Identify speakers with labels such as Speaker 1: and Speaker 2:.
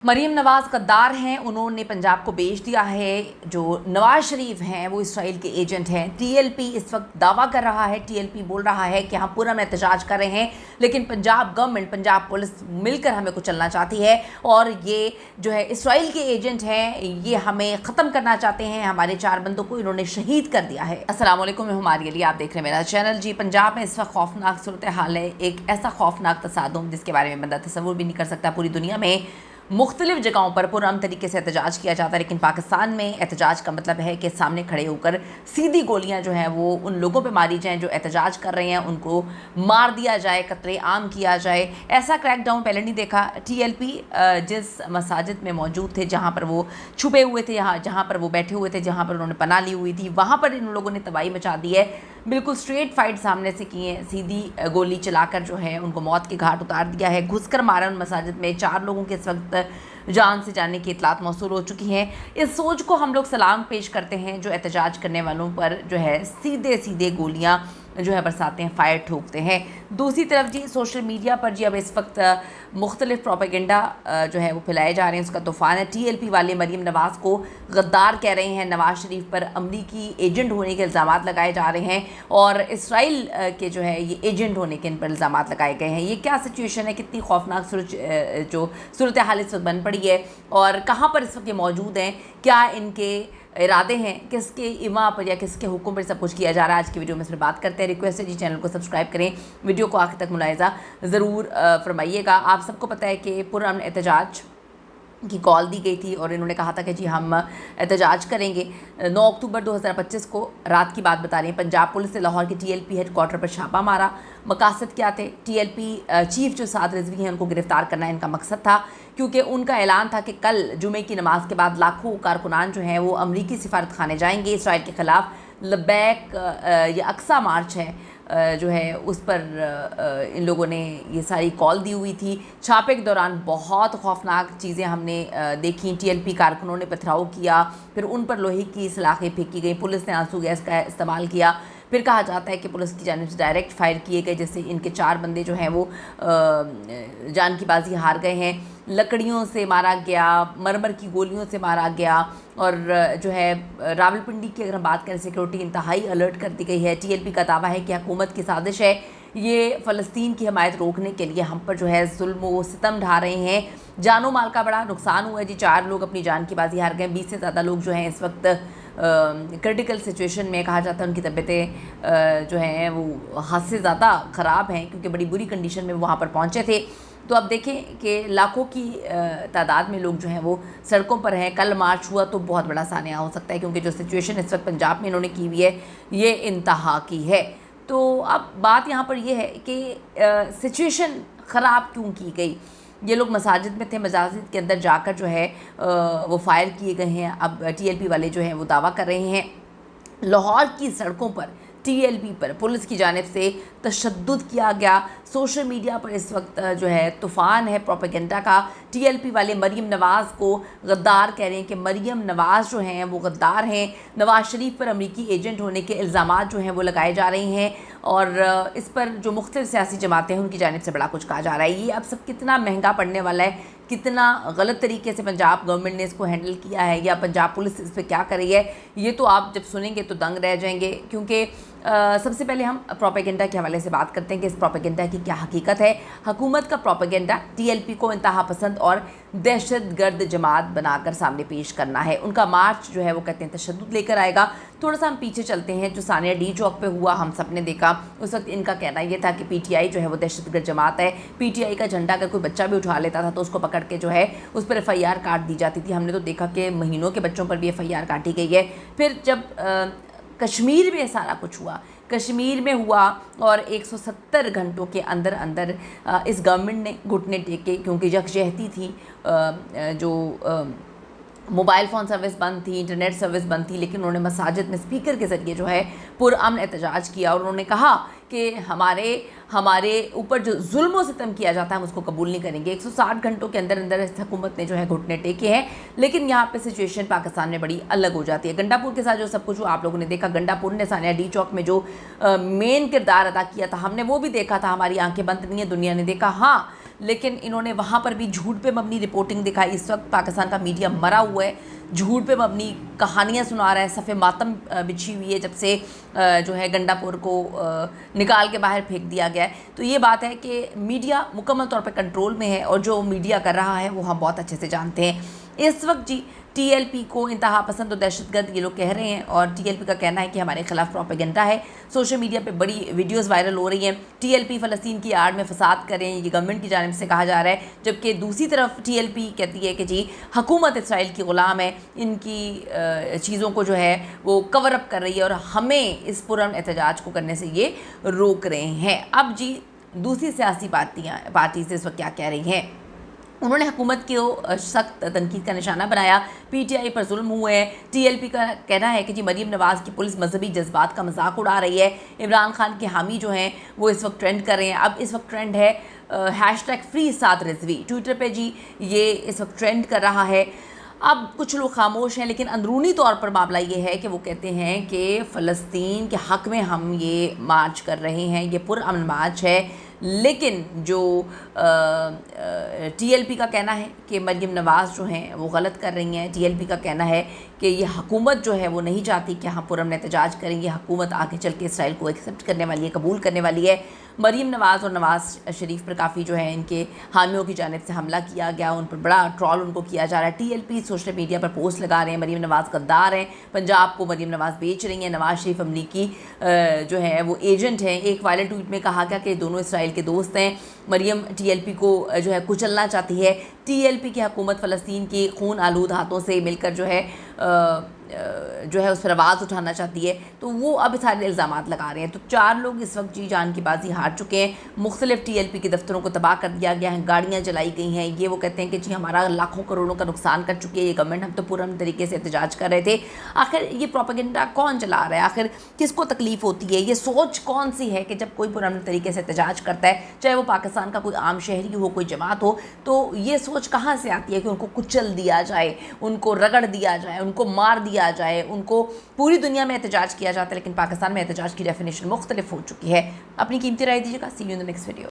Speaker 1: मरीम नवाज़ गद्दार हैं, उन्होंने पंजाब को बेच दिया है। जो नवाज शरीफ हैं वो इसराइल के एजेंट हैं। टीएलपी इस वक्त दावा कर रहा है, टीएलपी बोल रहा है कि हम पूरा एहतजाज कर रहे हैं, लेकिन पंजाब गवर्नमेंट, पंजाब पुलिस मिलकर हमें कुचलना चाहती है और ये जो है इसराइल के एजेंट हैं, ये हमें ख़त्म करना चाहते हैं। हमारे 4 बंदों को इन्होंने शहीद कर दिया है। अस्सलाम वालेकुम, मैं हमारे लिए आप देख रहे हैं मेरा चैनल। जी, पंजाब में इस वक्त खौफनाक सूरत हाल है। एक ऐसा खौफनाक तसादुम जिसके बारे में बंदा तसव्वुर भी नहीं कर सकता। पूरी दुनिया में मुख्तलिफ जगहों पर पुरअमन तरीके से एहतजाज किया जाता है, लेकिन पाकिस्तान में एहतजाज का मतलब है कि सामने खड़े होकर सीधी गोलियां जो हैं वो उन लोगों पे मारी जाएं जो एहतजाज कर रहे हैं, उनको मार दिया जाए, कत्ले आम किया जाए। ऐसा क्रैक डाउन पहले नहीं देखा। टीएलपी जिस मसाजिद में मौजूद थे, जहाँ पर वो छुपे हुए थे, जहाँ पर वो बैठे हुए थे, जहाँ पर उन्होंने पनाह ली हुई थी, वहाँ पर इन लोगों ने तबाही मचा दी है। बिल्कुल स्ट्रेट फाइट सामने से की है, सीधी गोली चलाकर जो है उनको मौत के घाट उतार दिया है। घुसकर मारा उन मसाजिद में। 4 लोगों के इस वक्त जान से जाने की इतलात मौसूल हो चुकी हैं। इस सोच को हम लोग सलाम पेश करते हैं जो एहतजाज करने वालों पर जो है सीधे सीधे गोलियां जो है बरसाते हैं, फायर ठोकते हैं। दूसरी तरफ जी सोशल मीडिया पर जी अब इस वक्त मुख्तलिफ प्रोपेगेंडा जो है वो फैलाए जा रहे हैं, उसका तूफ़ान है। टीएलपी वाले मरीम नवाज़ को गद्दार कह रहे हैं, नवाज शरीफ पर अमरीकी एजेंट होने के इल्ज़ामात लगाए जा रहे हैं और इसराइल के जो है ये एजेंट होने के इन पर इल्ज़ामात लगाए गए हैं। ये क्या सिचुएशन है, कितनी खौफनाक जो सूरत हाल इस वक्त बन पड़ी है और कहाँ पर इस वक्त ये मौजूद हैं, क्या इनके इरादे हैं, किसके इमा पर या किसके हुक्म पर सब कुछ किया जा रहा है। आज की वीडियो में इस पर बात करते हैं। रिक्वेस्ट है जी चैनल को सब्सक्राइब करें, वीडियो को आखिर तक मुलाहिज़ा ज़रूर फरमाइएगा। आप सबको पता है कि पुरअमन एहतजाज की कॉल दी गई थी और इन्होंने कहा था कि जी हम एहतजाज करेंगे। 9 अक्टूबर 2025 को रात की बात बता रही हैं, पंजाब पुलिस ने लाहौर के टीएलपी हेडक्वार्टर पर छापा मारा। मकासद क्या थे? टीएलपी चीफ जो साद रिजवी हैं उनको गिरफ़्तार करना इनका मकसद था, क्योंकि उनका ऐलान था कि कल जुमे की नमाज के बाद लाखों कारकुनान जो हैं वो अमरीकी सिफारत खाने जाएंगे। इसराइल के ख़िलाफ़ लब्बैक या अक्सा मार्च है जो है उस पर इन लोगों ने ये सारी कॉल दी हुई थी। छापे के दौरान बहुत खौफनाक चीज़ें हमने देखी। टीएलपी कारकुनों ने पथराव किया, फिर उन पर लोहे की सलाखें फेंकी गई, पुलिस ने आंसू गैस का इस्तेमाल किया। फिर कहा जाता है कि पुलिस की जानिब से डायरेक्ट फायर किए गए, जिससे इनके 4 बंदे जो हैं वो जान की बाजी हार गए हैं। लकड़ियों से मारा गया, मरमर की गोलियों से मारा गया और जो है रावलपिंडी की अगर हम बात करें सिक्योरिटी इंतहाई अलर्ट कर दी गई है। टीएलपी का दावा है कि हुकूमत की साजिश है, ये फ़लस्तीन की हमायत रोकने के लिए हम पर जो है जुल्म व सितम ढा रहे हैं। जानो माल का बड़ा नुकसान हुआ है जी, 4 लोग अपनी जान की बाजी हार गए। 20 से ज़्यादा लोग जो हैं इस वक्त क्रिटिकल सिचुएशन में, कहा जाता है उनकी तबीयतें जो हैं वो हद से ज़्यादा ख़राब हैं, क्योंकि बड़ी बुरी कंडीशन में वहाँ पर पहुँचे थे। तो अब देखें कि लाखों की तादाद में लोग जो हैं वो सड़कों पर हैं। कल मार्च हुआ तो बहुत बड़ा सानिया हो सकता है, क्योंकि जो सिचुएशन इस वक्त पंजाब में इन्होंने की हुई है ये इंतहा की है। तो अब बात यहाँ पर ये है कि सिचुएशन ख़राब क्यों की गई। ये लोग मसाजिद में थे, मसाजिद के अंदर जाकर जो है वो फायर किए गए हैं। अब टीएलपी वाले जो हैं वो दावा कर रहे हैं लाहौर की सड़कों पर टीएलपी पर पुलिस की जानिब से तशद्दुद किया गया। सोशल मीडिया पर इस वक्त जो है तूफ़ान है प्रोपेगेंडा का। टीएलपी वाले मरीम नवाज़ को गद्दार कह रहे हैं कि मरीम नवाज़ जो हैं वो गद्दार हैं। नवाज शरीफ पर अमरीकी एजेंट होने के इल्ज़ामात जो हैं वो लगाए जा रहे हैं और इस पर जो मुख्तलिफ सियासी जमातें हैं उनकी जानिब से बड़ा कुछ कहा जा रहा है। ये अब सब कितना महंगा पड़ने वाला है, कितना गलत तरीके से पंजाब गवर्नमेंट ने इसको हैंडल किया है या पंजाब पुलिस इस पर क्या कर रही है, ये तो आप जब सुनेंगे तो दंग रह जाएंगे। क्योंकि सबसे पहले हम प्रोपेगेंडा के हवाले से बात करते हैं कि इस प्रोपेगेंडा की क्या हकीकत है। हुकूमत का प्रोपेगेंडा टीएलपी को इंतहा पसंद और दहशतगर्द जमात बनाकर सामने पेश करना है। उनका मार्च जो है वो कहते हैं तशद्दुद लेकर आएगा। थोड़ा सा हम पीछे चलते हैं, जो सानिया डी चौक पे हुआ हम सब ने देखा, उस वक्त इनका कहना ये था कि पीटीआई जो है वो दहशतगर्द जमात है। पीटीआई का झंडा अगर कोई बच्चा भी उठा लेता था तो उसको पकड़ के जो है उस पर एफआईआर काट दी जाती थी। हमने तो देखा कि महीनों के बच्चों पर भी एफआईआर काटी गई है। फिर जब कश्मीर में सारा कुछ हुआ, कश्मीर में हुआ और 170 घंटों के अंदर अंदर इस गवर्नमेंट ने घुटने टेके, क्योंकि यकजहती थी। जो मोबाइल फ़ोन सर्विस बंद थी, इंटरनेट सर्विस बंद थी, लेकिन उन्होंने मसाजिद में स्पीकर के ज़रिए जो है पुरअमन एहतजाज किया और उन्होंने कहा कि हमारे ऊपर जो जुल्म व सितम किया जाता है हम उसको कबूल नहीं करेंगे। 160 घंटों के अंदर अंदर इस हुकूमत ने जो है घुटने टेके हैं। लेकिन यहाँ पे सिचुएशन पाकिस्तान में बड़ी अलग हो जाती है। गंडापुर के साथ जो सब कुछ हुआ आप लोगों ने देखा। गंडापुर ने सानिया डी चौक में जो मेन किरदार अदा किया था हमने वो भी देखा था। हमारी आंखें बंद नहीं है, दुनिया ने देखा। हाँ, لیکن انہوں نے وہاں پر بھی جھوٹ پہ مبنی رپورٹنگ دکھائی. اس وقت پاکستان کا میڈیا مرا ہوا ہے, جھوٹ پہ مبنی کہانیاں سنا رہا ہے, صف ماتم بچھی ہوئی ہے جب سے جو ہے گنڈا پور کو نکال کے باہر پھینک دیا گیا ہے. تو یہ بات ہے کہ میڈیا مکمل طور پہ کنٹرول میں ہے, اور جو میڈیا کر رہا ہے وہ ہم بہت اچھے سے جانتے ہیں. اس وقت جی ٹی ایل پی کو انتہا پسند و دہشت گرد یہ لوگ کہہ رہے ہیں, اور ٹی ایل پی کا کہنا ہے کہ ہمارے خلاف پروپیگنڈا ہے. سوشل میڈیا پہ بڑی ویڈیوز وائرل ہو رہی ہیں, ٹی ایل پی فلسطین کی آڑ میں فساد کریں, یہ گورنمنٹ کی جانب سے کہا جا رہا ہے, جبکہ دوسری طرف ٹی ایل پی کہتی ہے کہ جی حکومت اسرائیل کی غلام ہے, ان کی چیزوں کو جو ہے وہ کور اپ کر رہی ہے, اور ہمیں اس پرامن احتجاج کو کرنے سے یہ روک رہے ہیں. اب جی دوسری سیاسی پارٹی سے اس وقت کیا کہہ رہی ہیں. انہوں نے حکومت کو سخت تنقید کا نشانہ بنایا. پی ٹی آئی پر ظلم ہوئے ہیں. ٹی ایل پی کا کہنا ہے کہ جی مریم نواز کی پولیس مذہبی جذبات کا مذاق اڑا رہی ہے. عمران خان کے حامی جو ہیں وہ اس وقت ٹرینڈ کر رہے ہیں. اب اس وقت ٹرینڈ ہے #free سعد رضوی, ٹویٹر پہ جی یہ اس وقت ٹرینڈ کر رہا ہے. اب کچھ لوگ خاموش ہیں, لیکن اندرونی طور پر معاملہ یہ ہے کہ وہ کہتے ہیں کہ فلسطین کے حق میں ہم یہ مارچ کر رہے ہیں, یہ پرامن مارچ ہے. لیکن جو ٹی ایل پی کا کہنا ہے کہ مریم نواز جو ہیں وہ غلط کر رہی ہیں. ٹی ایل پی کا کہنا ہے کہ یہ حکومت جو ہے وہ نہیں چاہتی کہ ہم پرامن احتجاج کریں, یہ حکومت آگے چل کے اسرائیل کو ایکسیپٹ کرنے والی ہے, قبول کرنے والی ہے. مریم نواز اور نواز شریف پر کافی جو ہے ان کے حامیوں کی جانب سے حملہ کیا گیا, ان پر بڑا ٹرول ان کو کیا جا رہا ہے. T L P social media پر پوسٹ لگا رہے ہیں مریم نواز غدار ہیں, پنجاب کو مریم نواز بیچ رہی ہیں, نواز شریف امریکی جو ہے وہ ایجنٹ ہیں. ایک وائرل ٹویٹ میں کہا گیا کہ دونوں اسرائیل کے دوست ہیں. مریم ٹی ایل پی کو جو ہے کچلنا چاہتی ہے. ٹی ایل پی کی حکومت فلسطین کی خون آلود ہاتھوں سے مل کر جو ہے اس پر آواز اٹھانا چاہتی ہے. تو وہ اب سارے الزامات لگا رہے ہیں. تو 4 لوگ اس وقت جی جان کی بازی ہار چکے ہیں. مختلف ٹی ایل پی کے دفتروں کو تباہ کر دیا گیا ہے, گاڑیاں جلائی گئی ہیں. یہ وہ کہتے ہیں کہ جی ہمارا لاکھوں کروڑوں کا نقصان کر چکی ہے یہ گورنمنٹ, ہم تو پورا طریقے سے احتجاج کر رہے تھے. آخر یہ پروپیگنڈا کون چلا رہا ہے, آخر کس کو تکلیف ہوتی ہے, یہ سوچ کون سی ہے کہ جب کوئی پورا طریقے سے احتجاج کرتا ہے, چاہے وہ پاکستان کا کوئی عام شہری ہو, کوئی جماعت ہو, تو یہ سوچ کہاں سے آتی ہے کہ ان کو کچل دیا جائے, ان کو رگڑ دیا جائے, ان کو مار دیا جائے. ان کو پوری دنیا میں احتجاج کیا جاتا ہے, لیکن پاکستان میں احتجاج کی ڈیفینیشن مختلف ہو چکی ہے. اپنی قیمتی رائے دیجیے گا. See you in the next video.